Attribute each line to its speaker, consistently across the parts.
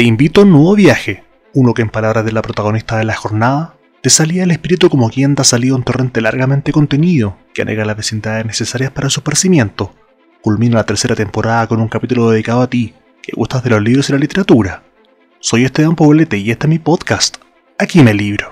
Speaker 1: Te invito a un nuevo viaje, uno que en palabras de la protagonista de la jornada, te salía el espíritu como quien te ha salido un torrente largamente contenido, que anega las vecindades necesarias para su esparcimiento. Culmina la tercera temporada con un capítulo dedicado a ti, que gustas de los libros y la literatura. Soy Esteban Poblete y este es mi podcast, Aquí me libro.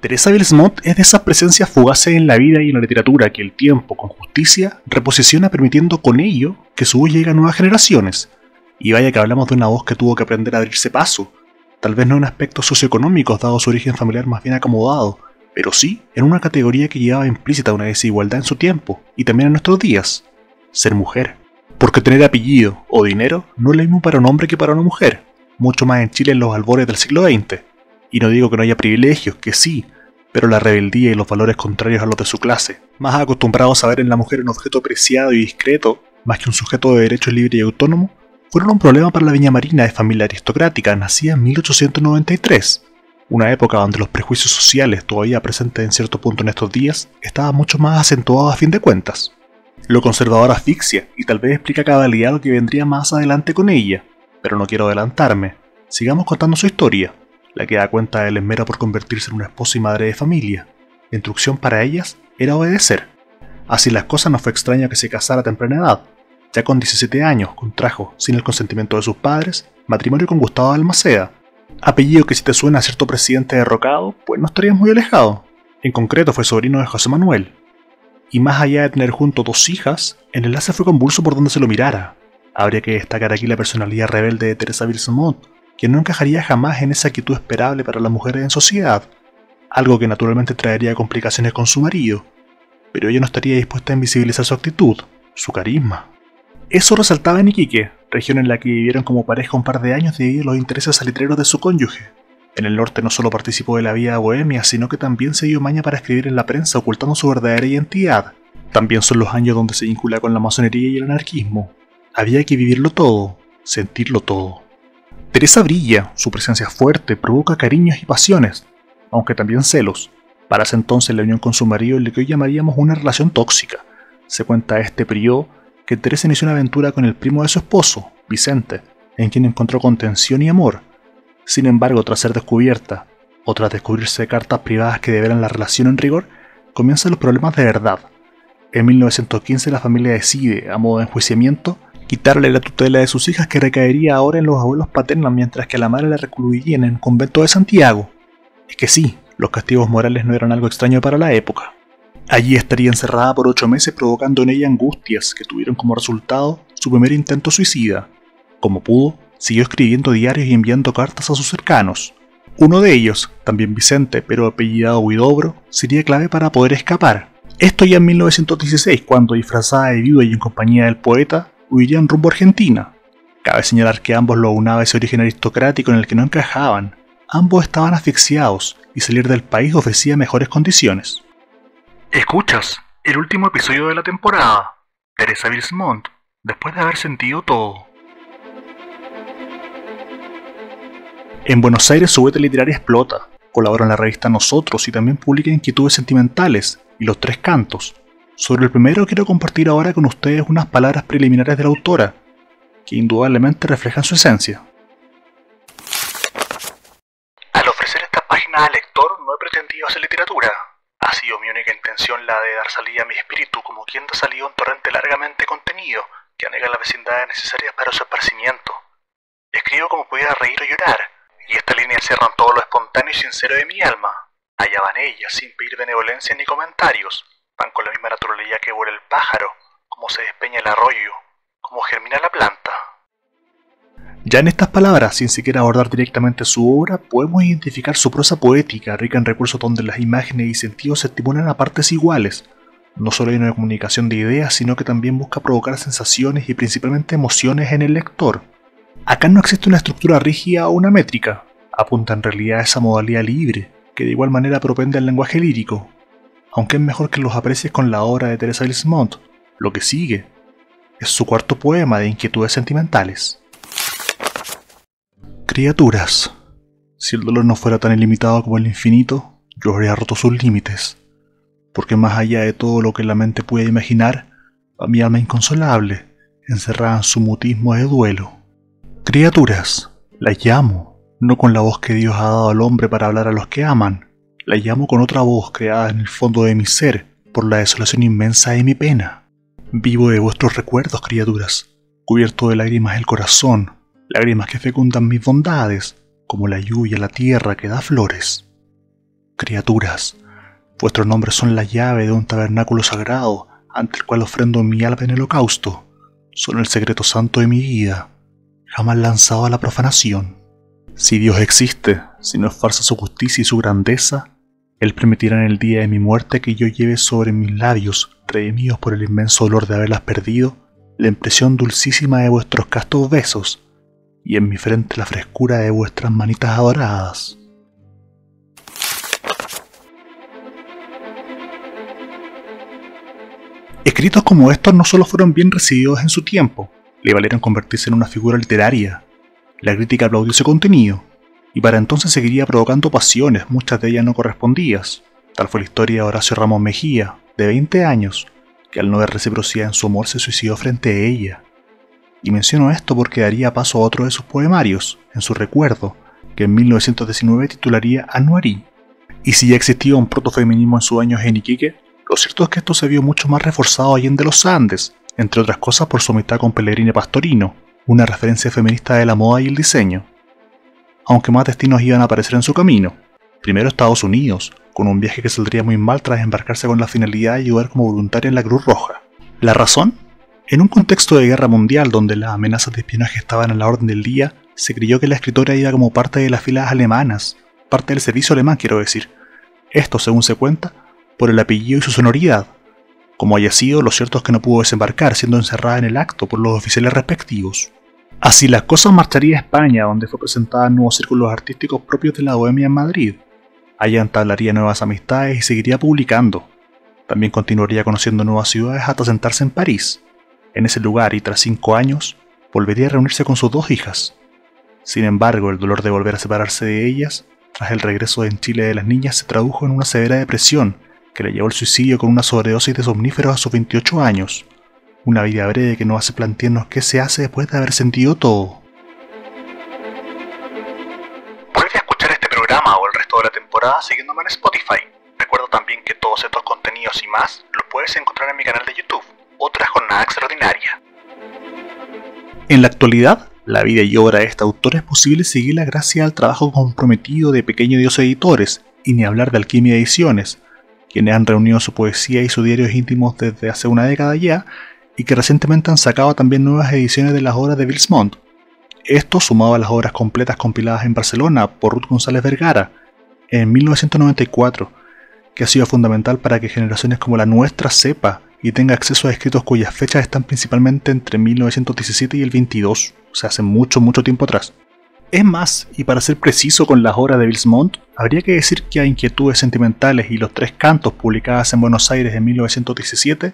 Speaker 1: Teresa Bilsmont es de esas presencias fugaces en la vida y en la literatura que el tiempo, con justicia, reposiciona permitiendo con ello que su voz llegue a nuevas generaciones. Y vaya que hablamos de una voz que tuvo que aprender a abrirse paso, tal vez no en aspectos socioeconómicos dado su origen familiar más bien acomodado, pero sí en una categoría que llevaba implícita una desigualdad en su tiempo y también en nuestros días: ser mujer. Porque tener apellido o dinero no es lo mismo para un hombre que para una mujer, mucho más en Chile en los albores del siglo XX. Y no digo que no haya privilegios, que sí, pero la rebeldía y los valores contrarios a los de su clase, más acostumbrados a ver en la mujer un objeto preciado y discreto, más que un sujeto de derechos libre y autónomo, fueron un problema para la Viña Marina de familia aristocrática nacida en 1893, una época donde los prejuicios sociales, todavía presentes en cierto punto en estos días, estaban mucho más acentuados a fin de cuentas. Lo conservador asfixia, y tal vez explica a cabalidad lo que vendría más adelante con ella, pero no quiero adelantarme. Sigamos contando su historia, la que da cuenta del esmero por convertirse en una esposa y madre de familia. La instrucción para ellas era obedecer. Así las cosas, no fue extraño que se casara a temprana edad. Ya con 17 años contrajo, sin el consentimiento de sus padres, matrimonio con Gustavo de Almaceda, apellido que si te suena a cierto presidente derrocado, pues no estarías muy alejado. En concreto fue sobrino de José Manuel. Y más allá de tener junto 2 hijas, el enlace fue convulso por donde se lo mirara. Habría que destacar aquí la personalidad rebelde de Teresa Bilsmont, que no encajaría jamás en esa actitud esperable para las mujeres en sociedad, algo que naturalmente traería complicaciones con su marido, pero ella no estaría dispuesta a invisibilizar su actitud, su carisma. Eso resaltaba en Iquique, región en la que vivieron como pareja un par de años debido a los intereses salitreros de su cónyuge. En el norte no solo participó de la vida bohemia, sino que también se dio maña para escribir en la prensa ocultando su verdadera identidad. También son los años donde se vincula con la masonería y el anarquismo. Había que vivirlo todo, sentirlo todo. Teresa brilla, su presencia fuerte, provoca cariños y pasiones, aunque también celos. Para ese entonces la unión con su marido es lo que hoy llamaríamos una relación tóxica. Se cuenta a este periodo que Teresa inició una aventura con el primo de su esposo, Vicente, en quien encontró contención y amor. Sin embargo, tras ser descubierta, o tras descubrirse cartas privadas que develan la relación en rigor, comienzan los problemas de verdad. En 1915 la familia decide, a modo de enjuiciamiento, quitarle la tutela de sus hijas que recaería ahora en los abuelos paternos mientras que a la madre la recluirían en el convento de Santiago. Es que sí, los castigos morales no eran algo extraño para la época. Allí estaría encerrada por 8 meses provocando en ella angustias que tuvieron como resultado su primer intento suicida. Como pudo, siguió escribiendo diarios y enviando cartas a sus cercanos. Uno de ellos, también Vicente, pero apellidado Huidobro, sería clave para poder escapar. Esto ya en 1916, cuando, disfrazada de viuda y en compañía del poeta, huirían rumbo a Argentina. Cabe señalar que ambos lo aunaba ese origen aristocrático en el que no encajaban. Ambos estaban asfixiados y salir del país ofrecía mejores condiciones. Escuchas el último episodio de la temporada, Teresa Bilsmont, después de haber sentido todo. En Buenos Aires su beta literaria explota. Colabora en la revista Nosotros y también publica Inquietudes Sentimentales y Los Tres Cantos. Sobre el primero quiero compartir ahora con ustedes unas palabras preliminares de la autora, que indudablemente reflejan su esencia. Al ofrecer esta página al lector no he pretendido hacer literatura. Ha sido mi única intención la de dar salida a mi espíritu como quien da salida a un torrente largamente contenido que anega las vecindades necesarias para su esparcimiento. Escribo como pudiera reír o llorar, y esta línea encierran todo lo espontáneo y sincero de mi alma. Allá van ellas, sin pedir benevolencia ni comentarios. Van con la misma naturalidad que vuela el pájaro, cómo se despeña el arroyo, cómo germina la planta. Ya en estas palabras, sin siquiera abordar directamente su obra, podemos identificar su prosa poética, rica en recursos donde las imágenes y sentidos se estimulan a partes iguales. No solo hay una comunicación de ideas, sino que también busca provocar sensaciones y principalmente emociones en el lector. Acá no existe una estructura rígida o una métrica, apunta en realidad a esa modalidad libre, que de igual manera propende al lenguaje lírico. Aunque es mejor que los aprecies con la obra de Teresa Bilsmont, lo que sigue es su cuarto poema de Inquietudes Sentimentales. Criaturas, si el dolor no fuera tan ilimitado como el infinito, yo habría roto sus límites, porque más allá de todo lo que la mente puede imaginar, a mi alma inconsolable, encerrada en su mutismo de duelo. Criaturas, las llamo, no con la voz que Dios ha dado al hombre para hablar a los que aman, la llamo con otra voz creada en el fondo de mi ser por la desolación inmensa de mi pena. Vivo de vuestros recuerdos, criaturas, cubierto de lágrimas el corazón, lágrimas que fecundan mis bondades, como la lluvia la tierra que da flores. Criaturas, vuestros nombres son la llave de un tabernáculo sagrado ante el cual ofrendo mi alma en el holocausto. Son el secreto santo de mi vida, jamás lanzado a la profanación. Si Dios existe, si no es falsa su justicia y su grandeza, Él permitirá en el día de mi muerte que yo lleve sobre mis labios, redimidos por el inmenso dolor de haberlas perdido, la impresión dulcísima de vuestros castos besos, y en mi frente la frescura de vuestras manitas adoradas. Escritos como estos no solo fueron bien recibidos en su tiempo, le valieron convertirse en una figura literaria. La crítica aplaudió ese contenido, y para entonces seguiría provocando pasiones, muchas de ellas no correspondidas. Tal fue la historia de Horacio Ramos Mejía, de 20 años, que al no ver reciprocidad en su amor se suicidó frente a ella. Y menciono esto porque daría paso a otro de sus poemarios, en su recuerdo, que en 1919 titularía Anuarí. Y si ya existía un protofeminismo en sus años en Iquique, lo cierto es que esto se vio mucho más reforzado allende los Andes, entre otras cosas por su amistad con Pellegrini Pastorino, una referencia feminista de la moda y el diseño. Aunque más destinos iban a aparecer en su camino. Primero Estados Unidos, con un viaje que saldría muy mal tras embarcarse con la finalidad de ayudar como voluntaria en la Cruz Roja. ¿La razón? En un contexto de guerra mundial donde las amenazas de espionaje estaban a la orden del día, se creyó que la escritora iba como parte de las filas alemanas, parte del servicio alemán quiero decir. Esto, según se cuenta, por el apellido y su sonoridad. Como haya sido, lo cierto es que no pudo desembarcar, siendo encerrada en el acto por los oficiales respectivos. Así las cosas marcharía a España, donde fue presentada en nuevos círculos artísticos propios de la bohemia en Madrid. Allá entablaría nuevas amistades y seguiría publicando. También continuaría conociendo nuevas ciudades hasta sentarse en París. En ese lugar, y tras 5 años, volvería a reunirse con sus 2 hijas. Sin embargo, el dolor de volver a separarse de ellas, tras el regreso en Chile de las niñas, se tradujo en una severa depresión, que le llevó al suicidio con una sobredosis de somníferos a sus 28 años. Una vida breve que nos hace plantearnos qué se hace después de haber sentido todo. Puedes escuchar este programa o el resto de la temporada siguiéndome en Spotify. Recuerda también que todos estos contenidos y más los puedes encontrar en mi canal de YouTube, Otra Jornada Extraordinaria. En la actualidad, la vida y obra de este autor es posible seguirla gracias al trabajo comprometido de Pequeño Dios Editores, y ni hablar de Alquimia Ediciones, quienes han reunido su poesía y sus diarios íntimos desde hace una década ya, y que recientemente han sacado también nuevas ediciones de las obras de Bilsmont. Esto sumado a las obras completas compiladas en Barcelona por Ruth González Vergara en 1994, que ha sido fundamental para que generaciones como la nuestra sepa y tenga acceso a escritos cuyas fechas están principalmente entre 1917 y el 22, o sea, hace mucho tiempo atrás. Es más, y para ser preciso con las obras de Bilsmont, habría que decir que a Inquietudes Sentimentales y Los Tres Cantos, publicadas en Buenos Aires en 1917,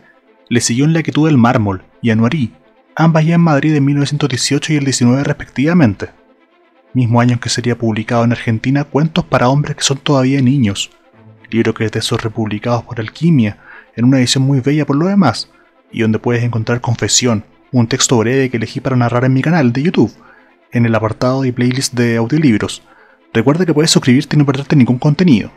Speaker 1: le siguió En la Quietud del Mármol y Anuarí, ambas ya en Madrid en 1918 y el 19 respectivamente. Mismo año en que sería publicado en Argentina Cuentos para hombres que son todavía niños, libro que es de esos republicados por Alquimia, en una edición muy bella por lo demás, y donde puedes encontrar Confesión, un texto breve que elegí para narrar en mi canal de YouTube, en el apartado y playlist de audiolibros. Recuerda que puedes suscribirte y no perderte ningún contenido.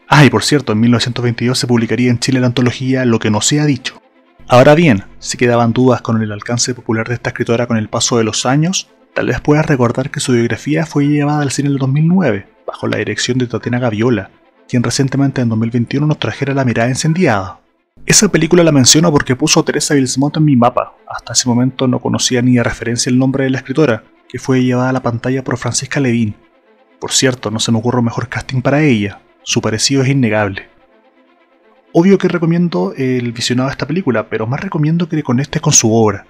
Speaker 1: Ah, y por cierto, en 1922 se publicaría en Chile la antología Lo que no se ha dicho. Ahora bien, si quedaban dudas con el alcance popular de esta escritora con el paso de los años, tal vez puedas recordar que su biografía fue llevada al cine en el 2009, bajo la dirección de Tatiana Gaviola, quien recientemente en 2021 nos trajera La mirada incendiada. Esa película la menciono porque puso a Teresa Bilsmont en mi mapa. Hasta ese momento no conocía ni de referencia el nombre de la escritora, que fue llevada a la pantalla por Francisca Levin. Por cierto, no se me ocurre un mejor casting para ella, su parecido es innegable. Obvio que recomiendo el visionado de esta película, pero más recomiendo que le conectes con su obra.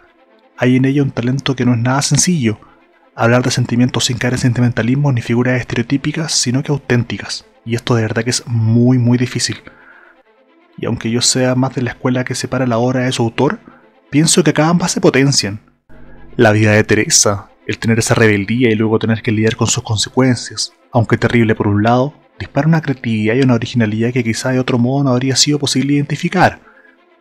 Speaker 1: Hay en ella un talento que no es nada sencillo, hablar de sentimientos sin caer en sentimentalismo ni figuras estereotípicas, sino que auténticas, y esto de verdad que es muy difícil. Y aunque yo sea más de la escuela que separa la obra de su autor, pienso que acá ambas se potencian. La vida de Teresa, el tener esa rebeldía y luego tener que lidiar con sus consecuencias, aunque terrible por un lado, dispara una creatividad y una originalidad que quizá de otro modo no habría sido posible identificar.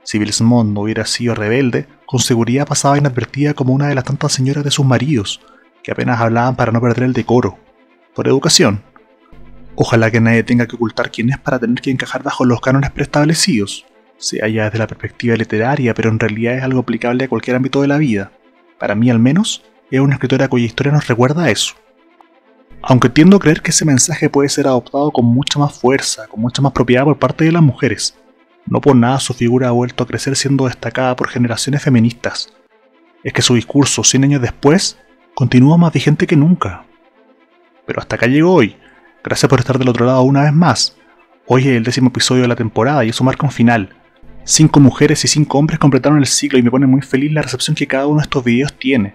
Speaker 1: Si Bilsmont no hubiera sido rebelde, con seguridad pasaba inadvertida como una de las tantas señoras de sus maridos, que apenas hablaban para no perder el decoro, por educación. Ojalá que nadie tenga que ocultar quién es para tener que encajar bajo los cánones preestablecidos, sea ya desde la perspectiva literaria, pero en realidad es algo aplicable a cualquier ámbito de la vida. Para mí al menos, es una escritora cuya historia nos recuerda a eso. Aunque tiendo a creer que ese mensaje puede ser adoptado con mucha más fuerza, con mucha más propiedad por parte de las mujeres. No por nada su figura ha vuelto a crecer siendo destacada por generaciones feministas. Es que su discurso, 100 años después, continúa más vigente que nunca. Pero hasta acá llegó hoy. Gracias por estar del otro lado una vez más. Hoy es el 10º episodio de la temporada y eso marca un final. 5 mujeres y 5 hombres completaron el ciclo y me pone muy feliz la recepción que cada uno de estos videos tiene.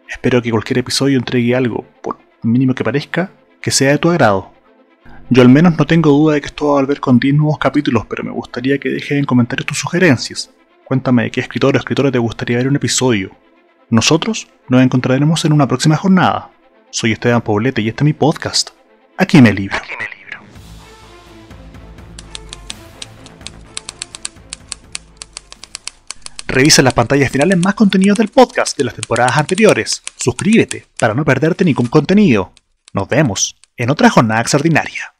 Speaker 1: Espero que cualquier episodio entregue algo, por mínimo que parezca, que sea de tu agrado. Yo al menos no tengo duda de que esto va a volver con 10 nuevos capítulos, pero me gustaría que dejes en comentarios tus sugerencias. Cuéntame de qué escritor o escritora te gustaría ver un episodio. Nosotros nos encontraremos en una próxima jornada. Soy Esteban Poblete y este es mi podcast. Aquí me libro. Revisa en las pantallas finales más contenidos del podcast de las temporadas anteriores. Suscríbete para no perderte ningún contenido. Nos vemos en otra jornada extraordinaria.